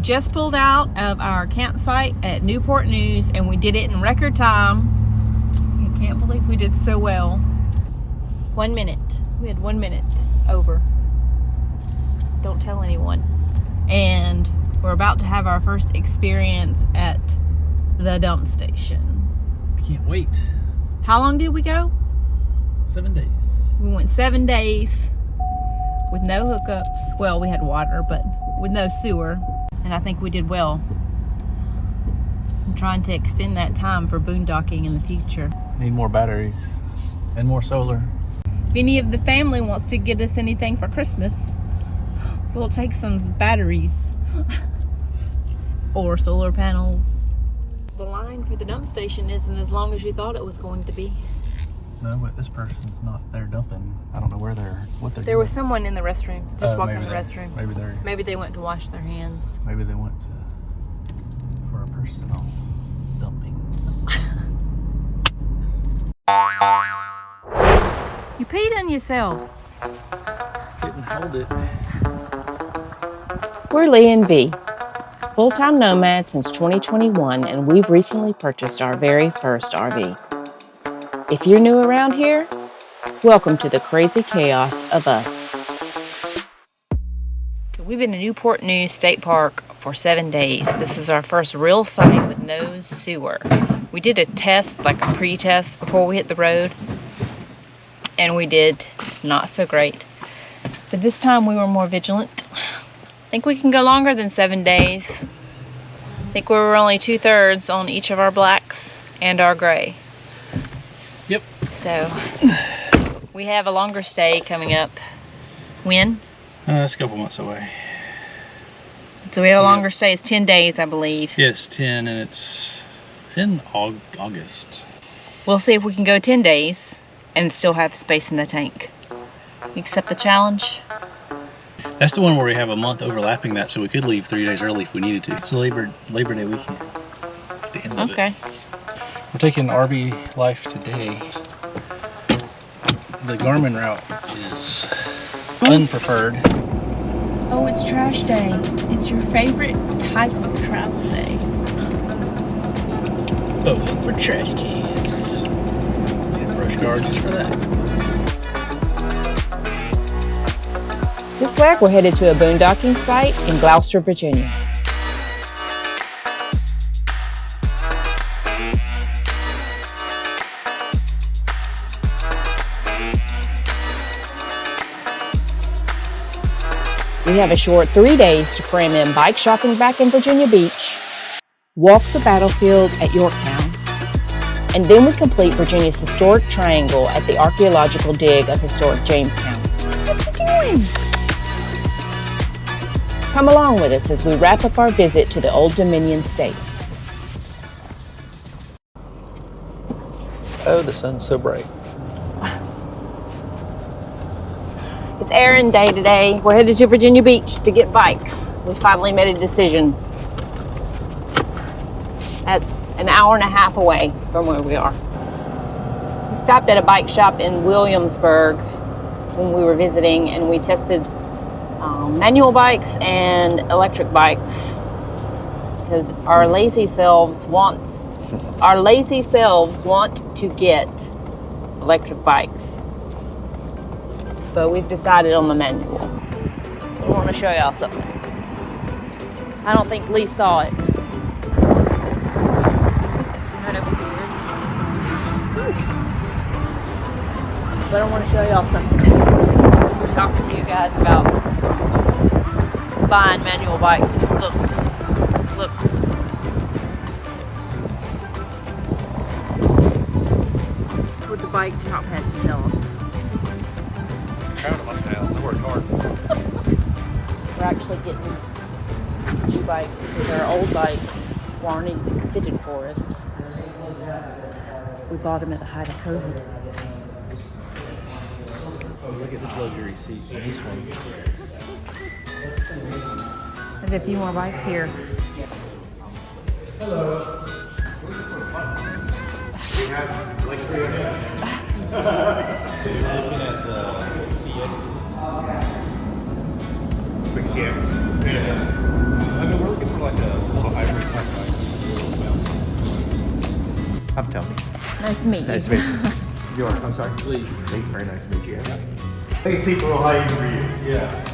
just pulled out of our campsite at Newport News, and we did it in record time. I can't believe we did so well. 1 minute. We had 1 minute over. Don't tell anyone. And we're about to have our first experience at the dump station. I can't wait. How long did we go? 7 days. We went 7 days with no hookups. Well, we had water, but with no sewer. And I think we did well. I'm trying to extend that time for boondocking in the future. Need more batteries and more solar. If any of the family wants to get us anything for Christmas, we'll take some batteries or solar panels. The line for the dump station isn't as long as you thought it was going to be. No, but this person's not there dumping. I don't know what they're There doing. was someone in the restroom, just walking in the restroom. Maybe Maybe they went to wash their hands. Maybe they went for a personal dumping. You peed on yourself. Couldn't hold it. We're Lee and V, full-time nomads since 2021, and we've recently purchased our very first RV. If you're new around here, welcome to the crazy chaos of us. We've been in Newport News State Park for 7 days. This is our first real site with no sewer. We did a test, like a pre-test, before we hit the road, and we did not so great. But this time we were more vigilant. I think we can go longer than 7 days. I think we were only 2/3 on each of our blacks and our gray. Yep. So we have a longer stay coming up. When? That's a couple months away. So we have a longer stay. It's 10 days, I believe. Yes, 10, and it's in August. We'll see if we can go 10 days and still have space in the tank. You accept the challenge? That's the one where we have a month overlapping that, so we could leave 3 days early if we needed to. It's a Labor Day weekend. It's the end of it. Okay. We're taking RV life today. The Garmin route is unpreferred. Oh, it's trash day. It's your favorite type of travel day. Oh, look for trash cans. Need a brush guard just for that. This week we're headed to a boondocking site in Gloucester, Virginia. We have a short 3 days to cram in bike shopping back in Virginia Beach, walk the battlefield at Yorktown, and then we complete Virginia's historic triangle at the archaeological dig of historic Jamestown. What's he doing? Come along with us as we wrap up our visit to the Old Dominion State. Oh, the sun's so bright. It's errand day today. We're headed to Virginia Beach to get bikes. We finally made a decision. That's an hour and a half away from where we are. We stopped at a bike shop in Williamsburg when we were visiting, and we tested manual bikes and electric bikes because our lazy selves want to get electric bikes. But we've decided on the manual. I want to show y'all something. I don't think Lee saw it. Right over here. But I want to show y'all something. We're talking to you guys about buying manual bikes. Look. Look. That's what the bike shop has to tell us. Proud of myself. I worked hard. We're actually getting new bikes because our old bikes weren't even fitted for us. We bought them at the height of COVID. Oh, look at this luxury seat. This one. There's a few more bikes here. Hello. We have like 3 of them. Looking at the CX. Quick CX. I mean, we're looking for Nice to meet you. Nice to meet you. You are, I'm sorry? Lee. Very nice to meet you. Take a seat for a little high for you. Yeah.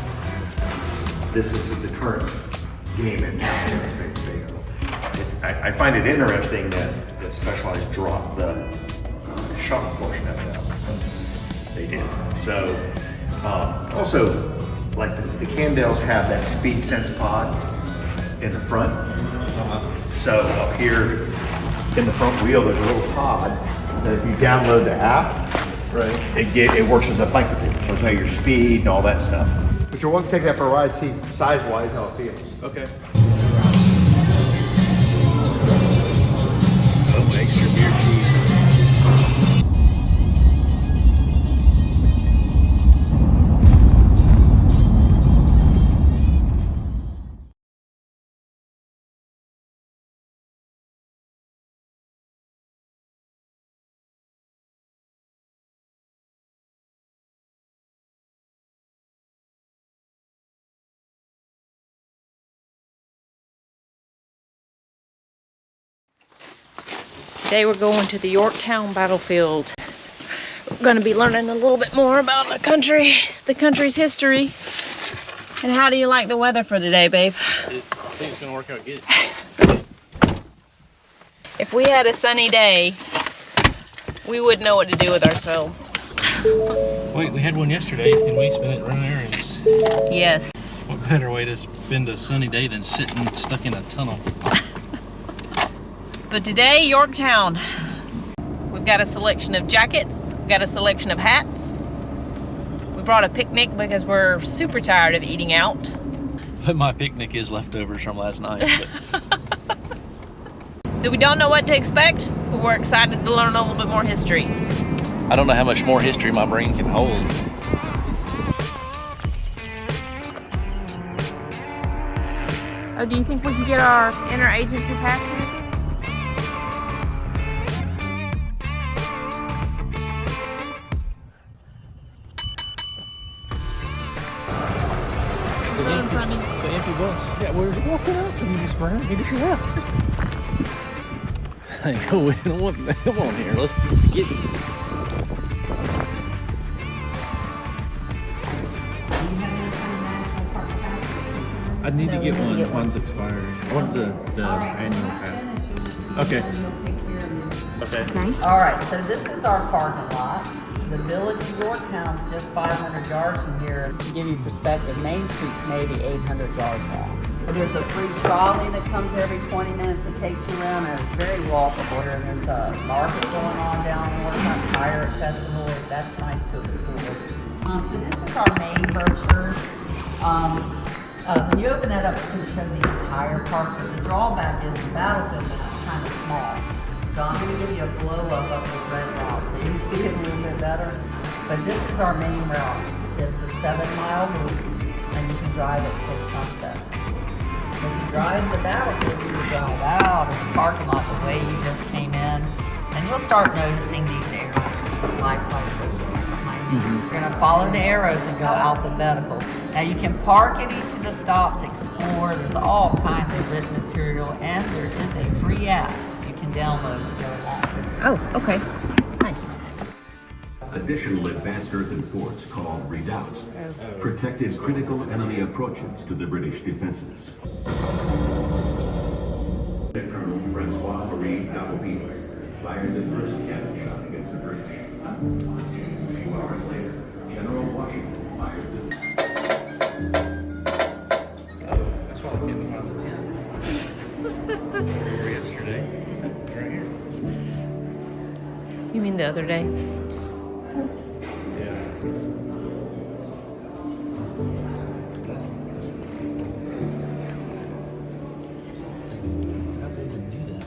This is the current game in town. I find it interesting that the Specialized dropped the shop portion of that. They did. So, also, like the Camdales have that speed sense pod in the front. So up here in the front wheel, there's a little pod that if you download the app, right, it works as a bike computer. So it'll tell you your speed and all that stuff. But you're welcome to take that for a ride, see size-wise how it feels. Okay. Oh, extra beer cheese. Today we're going to the Yorktown Battlefield. We're going to be learning a little bit more about the country's history. And how do you like the weather for today, babe? I think it's going to work out good. If we had a sunny day, we wouldn't know what to do with ourselves. Wait, we had one yesterday and we spent it running errands. Yes. What better way to spend a sunny day than sitting stuck in a tunnel? But today, Yorktown. We've got a selection of jackets, we've got a selection of hats. We brought a picnic because we're super tired of eating out. But my picnic is leftovers from last night. But... So we don't know what to expect, but we're excited to learn a little bit more history. I don't know how much more history my brain can hold. Oh, do you think we can get our interagency pass here? It's an empty bus. Yeah, we're walking up and you just ran into your house. Hey, come on here. Let's get it. I need to get one. One's expired. I want the annual pass. Okay. Okay. All right, so this is our parking lot. The village of Yorktown is just 500 yards from here. To give you perspective, Main Street's maybe 800 yards long. And there's a free trolley that comes every 20 minutes that takes you around, and it's very walkable here. And there's a market going on down there, some pirate festival. That's nice to explore. So this is our main brochure. When you open that up, it's going to show the entire park, but the drawback is the battlefield is kind of small. So I'm going to give you a blow-up of the red route so you can see it a little bit better. But this is our main route. It's a 7-mile loop, and you can drive it till sunset. So if you drive the battlefield, you can drive out of the parking lot the way you just came in, and you'll start noticing these arrows. There's a life-size version behind you. You're going to follow the arrows and go alphabetical. Now you can park at each of the stops, explore. There's all kinds of written material, and there is a free app download to go along. Oh, okay. Nice. Additional advanced earthen forts called redoubts protected critical enemy approaches to the British defenses. Colonel Francois Marie Battlefield fired the first cannon shot against the British. A few hours later, General Washington fired the... That's why I came out of the tent. Yesterday. You mean the other day? Yeah. How'd they even do that?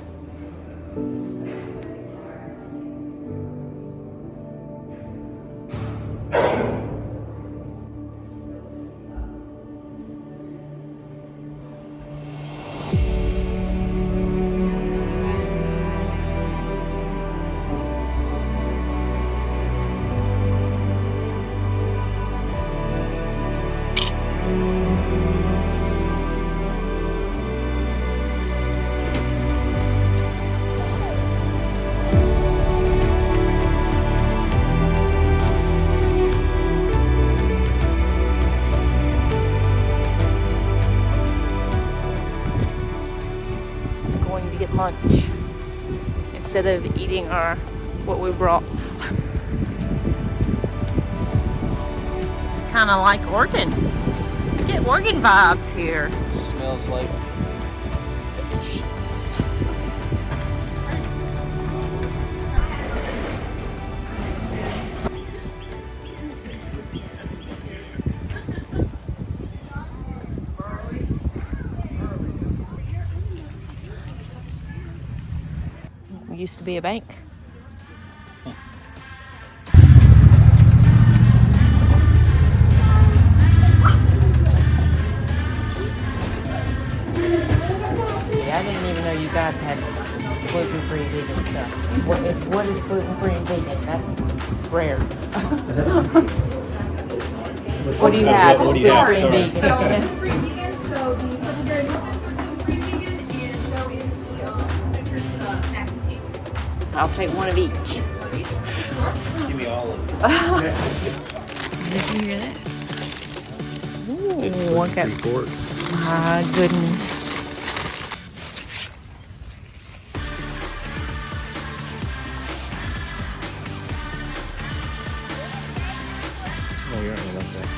lunch instead of eating what we brought. It's kind of like Oregon. I get Oregon vibes here. Smells like fish. It used to be a bank. I didn't even know you guys had gluten-free vegan stuff. What is gluten-free and vegan? That's rare. What do you have? What It's do you have? gluten-free and Sorry. vegan. Gluten-free vegan, so the purple berry muffins are gluten-free vegan, and so is the citrus snacking cake. I'll take one of each. Give me all of it. Did you hear that? Ooh, look at 3/4. my goodness. Oh, you're not gonna like that.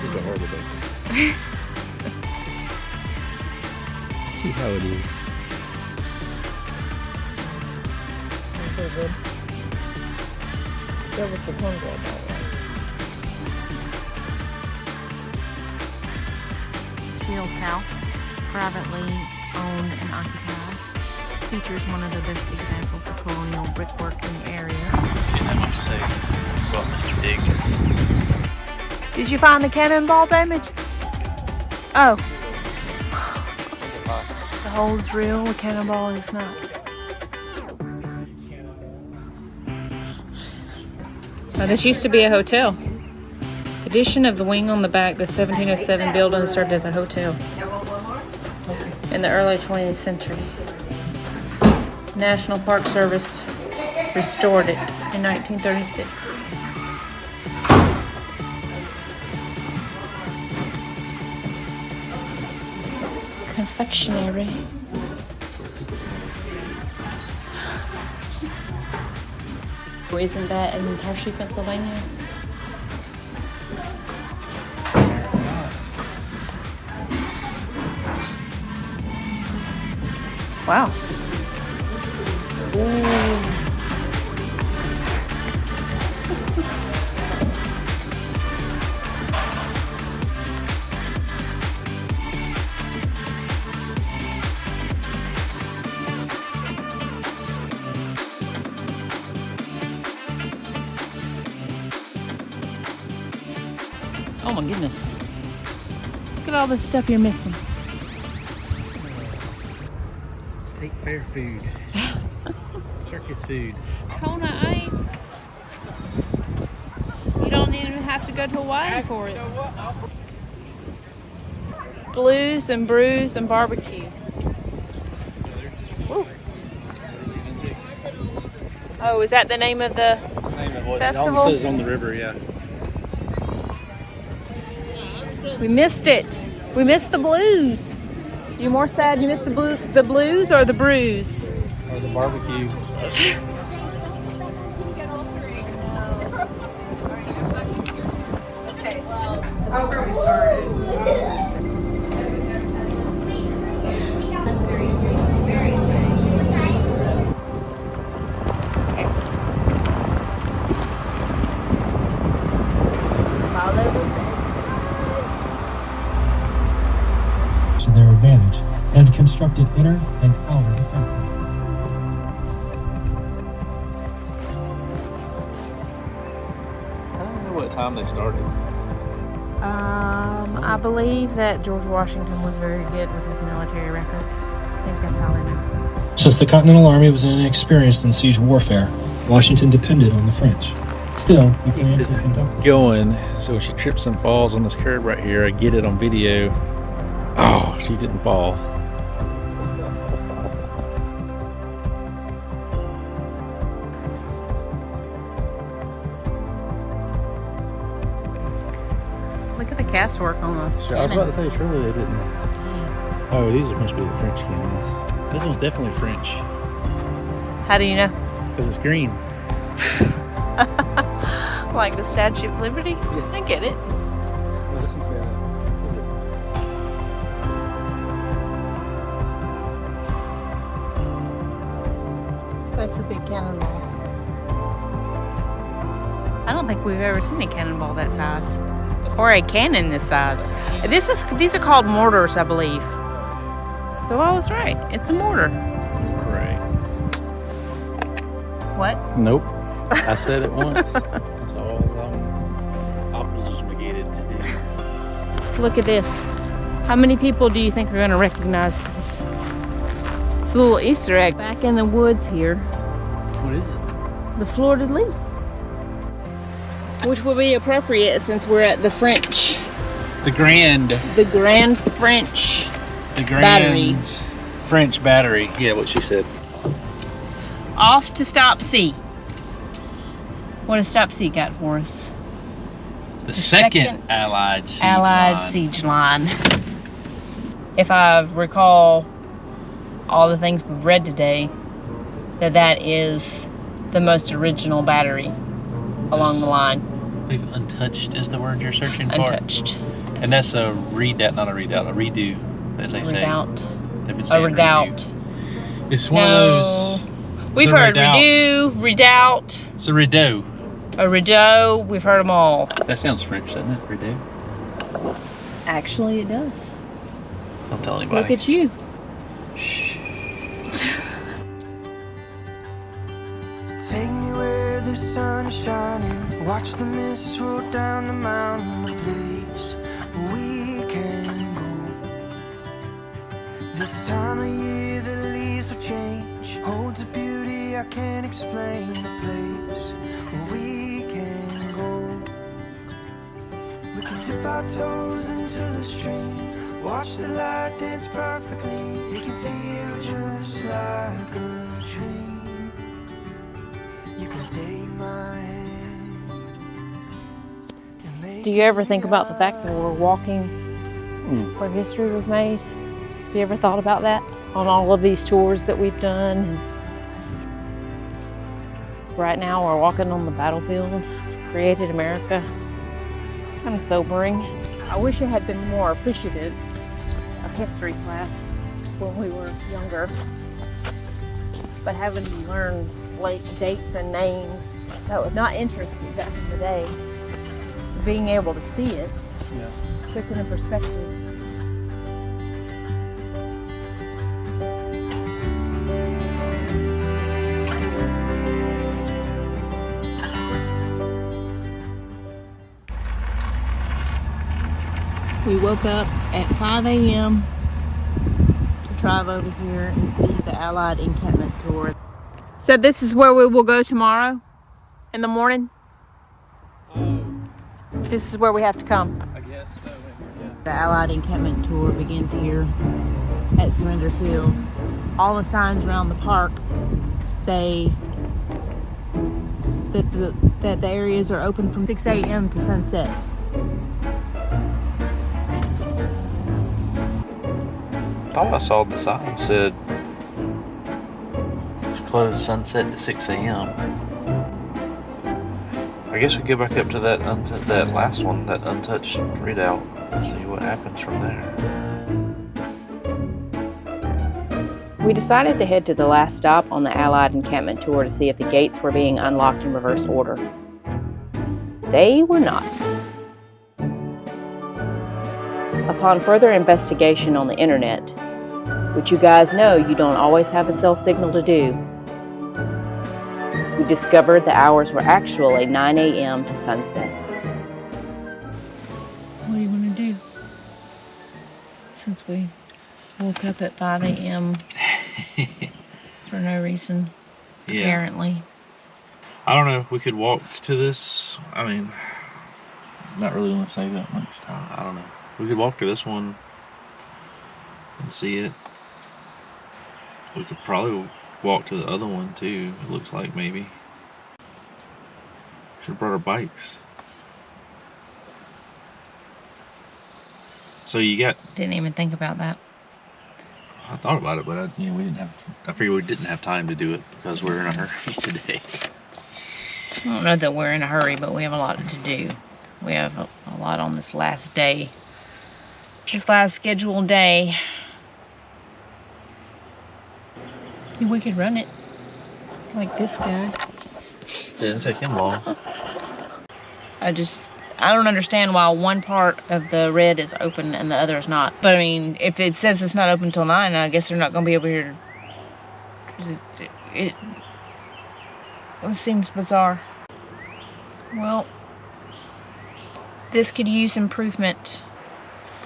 It's a horrible bacon. I see how it is. So good. That was the cornbread, all right. Shields House, privately owned and occupied, features one of the best examples of colonial brickwork in the area. Didn't have much to say about Mr. Diggs. Did you find the cannonball damage? Oh. The hole is real, the cannonball is not. Now, this used to be a hotel. Addition of the wing on the back, the 1707 building served as a hotel in the early 20th century. National Park Service restored it in 1936. Confectionery. Isn't that in Hershey, Pennsylvania? Wow. Ooh. Oh my goodness. Look at all the stuff you're missing. State fair food. Circus food. Kona ice. You don't even have to go to Hawaii for it. Blues and brews and barbecue. Ooh. Oh, is that the name of the festival? It says on the river, yeah. We missed it. We missed the blues. You more sad you missed the blues or the brews? Or the barbecue. To their advantage and constructed inner and outer defense lines. I don't know what time they started. I believe that George Washington was very good with his military records. I think that's how they know. Since the Continental Army was inexperienced in siege warfare, Washington depended on the French. Still, he planned to conduct Going, so when she trips and falls on this curb right here, I get it on video. Oh, she didn't fall. Look at the cast work on the I was about to say, surely they didn't. Oh, these must be the French cannons. This one's definitely French. How do you know? Because it's green. Like the Statue of Liberty? Yeah. I get it. Oh, this one's got That's a big cannonball. I don't think we've ever seen a cannonball that size. Or a cannon this size. These are called mortars, I believe. So I was right. It's a mortar. right. What? Nope. I said it once. That's all I'm obligated to do. Look at this. How many people do you think are going to recognize this? It's a little Easter egg back in the woods here. What is it? The fleur-de-lis. Which will be appropriate since we're at the French. The Grand French The Grand Battery. French Battery. Yeah, what she said. Off to Stop C. What has Stop C got for us? The second Allied siege line. If I recall all the things we've read today, that is the most original battery along the line. I believe untouched is the word you're searching for. Untouched. And that's a redo, not a redoubt, a redo, as they say. Redoubt. They've been A saying redoubt. redo. It's one of those. We've it's a heard redoubt. redo, redoubt, It's a redo. a rideau. We've heard them all. That sounds French, doesn't it? Redo. Actually, it does. Don't tell anybody. Look at you. Take me where the sun is shining. Watch the mist roll down the mountain. A place we can go. This time of year the leaves will change. Holds a beauty I can't explain. A place we can go. We can dip our toes into the stream. Watch the light dance perfectly. It can feel just like a dream. You can take my hand and make Do you ever think about the fact that we're walking where history was made? Have you ever thought about that on all of these tours that we've done? Right now we're walking on the battlefield, created America. Kind of sobering. I wish I had been more appreciative of history class when we were younger. But having to learn dates and names that was not interesting back in the day, being able to see it puts it in perspective. We woke up at 5 a.m. to drive over here and see the Allied encampment tour. So this is where we will go tomorrow in the morning? This is where we have to come. I guess so. Yeah. The Allied encampment tour begins here at Surrender Field. All the signs around the park say that the areas are open from 6 a.m. to sunset. I thought I saw the sign said it's closed sunset to 6 a.m. I guess we go back up to that last one, that untouched redoubt, and see what happens from there. We decided to head to the last stop on the Allied encampment tour to see if the gates were being unlocked in reverse order. They were not. Upon further investigation on the internet, which you guys know you don't always have a cell signal to do, we discovered the hours were actually 9 a.m. to sunset. What do you want to do? Since we woke up at 5 a.m. for no reason, apparently. I don't know if we could walk to this. I mean, not really want to save that much time. I don't know. We could walk to this one and see it. We could probably walk to the other one too, it looks like maybe. Should have brought our bikes. So you got... Didn't even think about that. I thought about it, but we didn't have. I figured we didn't have time to do it because we're in a hurry today. I don't know that we're in a hurry, but we have a lot to do. We have a lot on this last day. This last scheduled day. We could run it like this guy. It didn't take him long. I don't understand why one part of the red is open and the other is not. But I mean, if it says it's not open till 9, I guess they're not going to be able here. It seems bizarre. Well, this could use improvement.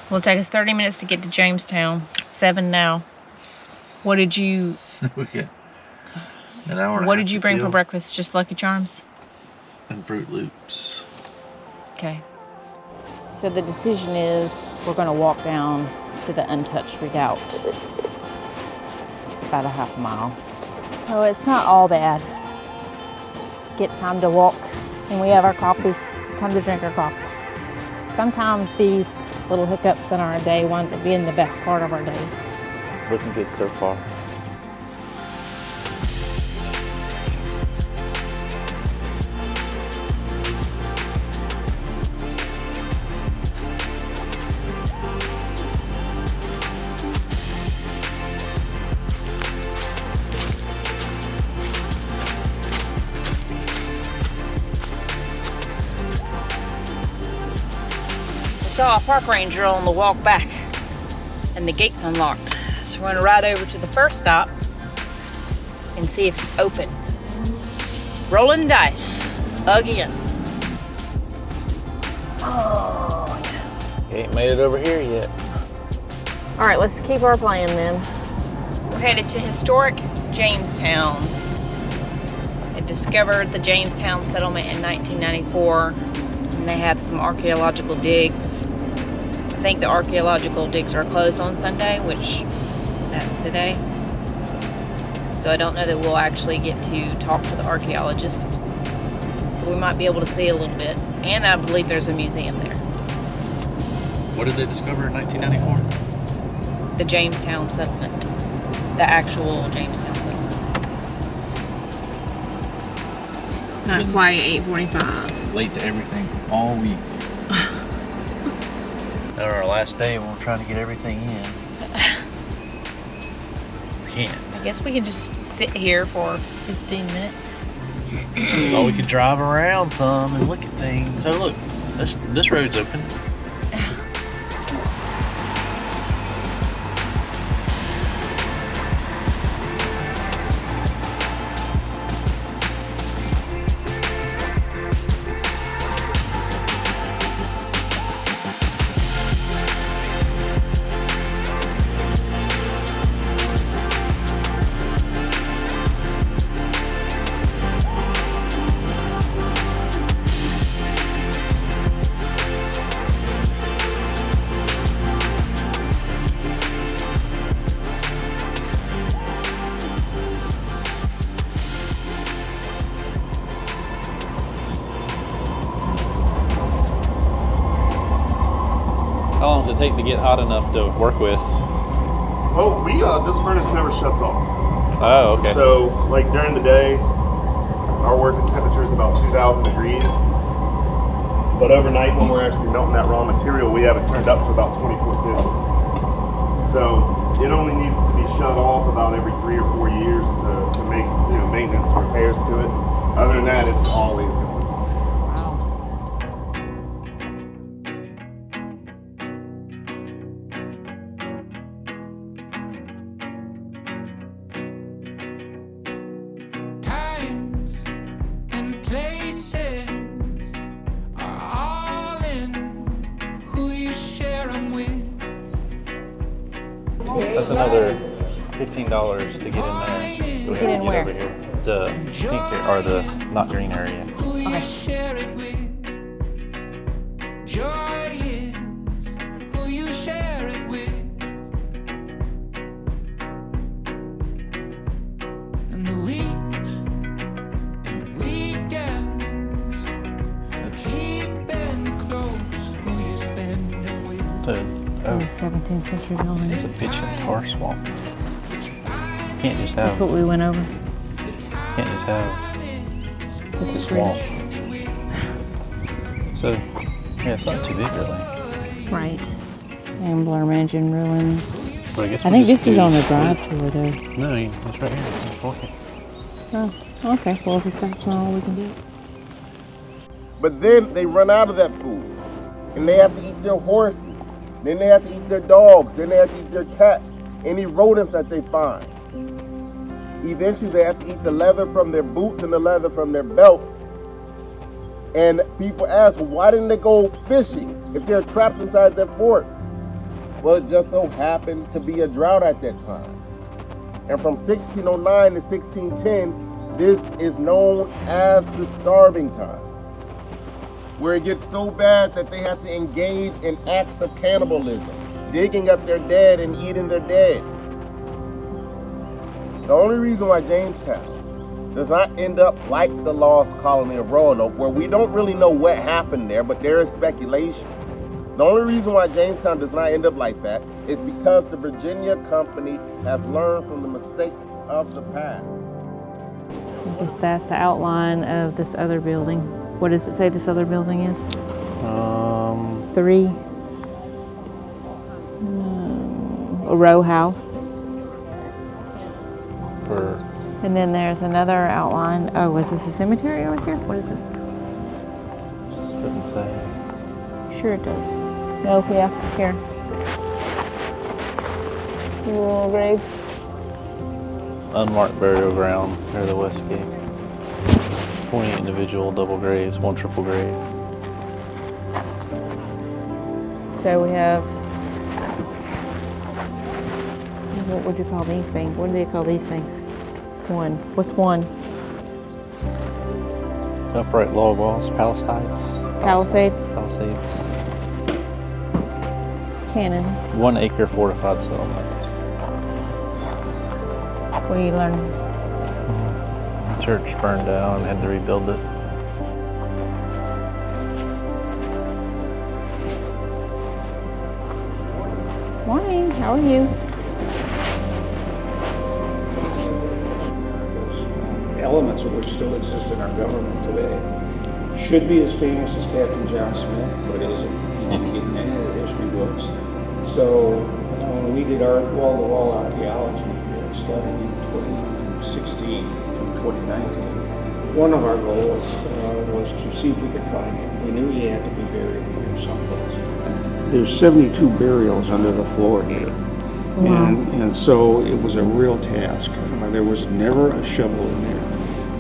It'll take us 30 minutes to get to Jamestown. 7 now. What did you... We get an hour and a What half did you to bring for kill. breakfast? Just Lucky Charms? And Fruit Loops. Okay. So the decision is we're going to walk down to the Untouched Redoubt. About a half a mile. So it's not all bad. Get time to walk and we have our coffee. Time to drink our coffee. Sometimes these little hiccups in our day wind up being the best part of our day. Looking good so far. Saw a park ranger on the walk back and the gate's unlocked. So we're gonna ride over to the first stop and see if it's open. Rolling dice again. Oh, yeah. Ain't made it over here yet. All right, let's keep our plan then. We're headed to historic Jamestown. They discovered the Jamestown settlement in 1994 and they have some archaeological digs. I think the archaeological digs are closed on Sunday, which that's today. So I don't know that we'll actually get to talk to the archaeologists. But we might be able to see a little bit. And I believe there's a museum there. What did they discover in 1994? The Jamestown settlement. The actual Jamestown settlement. Not quite 8:45. Late to everything all week. On our last day, we're trying to get everything in. We can't. I guess we can just sit here for 15 minutes. Oh, we could drive around some and look at things. Oh, look, this road's open. How long does it take to get hot enough to work with? Well, this furnace never shuts off. Oh, okay. So, like during the day, our working temperature is about 2,000 degrees. But overnight, when we're actually melting that raw material, we have it turned up to about 2450. So it only needs to be shut off about every 3 or 4 years to make maintenance and repairs to it. Other than that, it's always going to work. Times and places are all in who you share them with. That's another $15 to get in there. So we Get in can where? over here. The pink or the not green area. Who you share it with. Joy is who you share it with. And the weeks and the weekends are keeping close who you spend it with. Oh, 17th century building. It's a pitch and tar swamp. Can't just have. That's what we went over. Can't just have a swamp. So, yeah, it's not too big really. Right. Ambler Mansion ruins. So I guess I think this is on the drive tour though. No, it's right here. Just walk it. Oh, okay. Well, if that's not all we can do. But then they run out of that food. And they have to eat their horses. Then they have to eat their dogs. Then they have to eat their cats. Any rodents that they find. Eventually they have to eat the leather from their boots and the leather from their belts. And people ask, well, why didn't they go fishing if they're trapped inside their fort? Well, it just so happened to be a drought at that time. And from 1609 to 1610, this is known as the starving time, where it gets so bad that they have to engage in acts of cannibalism, digging up their dead and eating their dead. The only reason why Jamestown does not end up like the lost colony of Roanoke, where we don't really know what happened there, but there is speculation. The only reason why Jamestown does not end up like that is because the Virginia Company has learned from the mistakes of the past. I guess that's the outline of this other building. What does it say this other building is? 3. A row house. And then there's another outline. Oh, is this a cemetery over here? What is this? Doesn't say. Sure it does. Oh, yeah, here. Little graves. Unmarked burial ground near the west gate. 20 individual double graves, 1 triple grave. So we have, what would you call these things? What do they call these things? 1. What's 1? Upright log walls, palisades. Palisades. Cannons. 1 acre fortified settlement. What are you learning? The church burned down, had to rebuild it. Morning, how are you? Elements of which still exist in our government today. Should be as famous as Captain John Smith, but isn't. He didn't get in any of the history books. So when we did our wall-to-wall archaeology starting in 2016 from 2019, one of our goals was to see if we could find him. We knew he had to be buried here someplace. There's 72 burials under the floor here. Wow. And so it was a real task. There was never a shovel in there.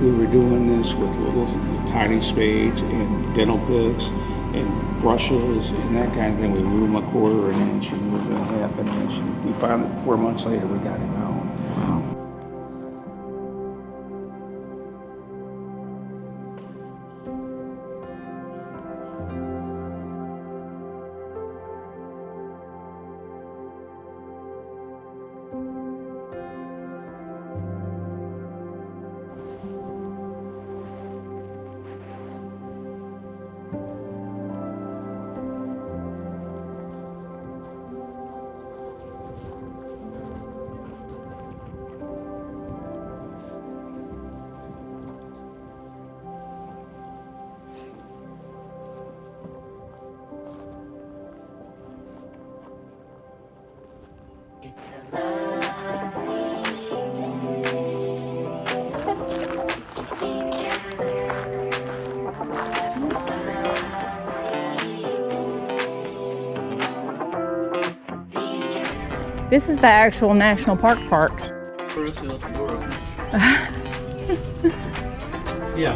We were doing this with little tiny spades and dental picks and brushes and that kind of thing. We moved him a 1/4 inch and moved him a 1/2 inch. And we found it 4 months later, we got him out. Wow. It's a lovely day to be together. It's a lovely day to be together. This is the actual National Park. For us to let the door open. Yeah.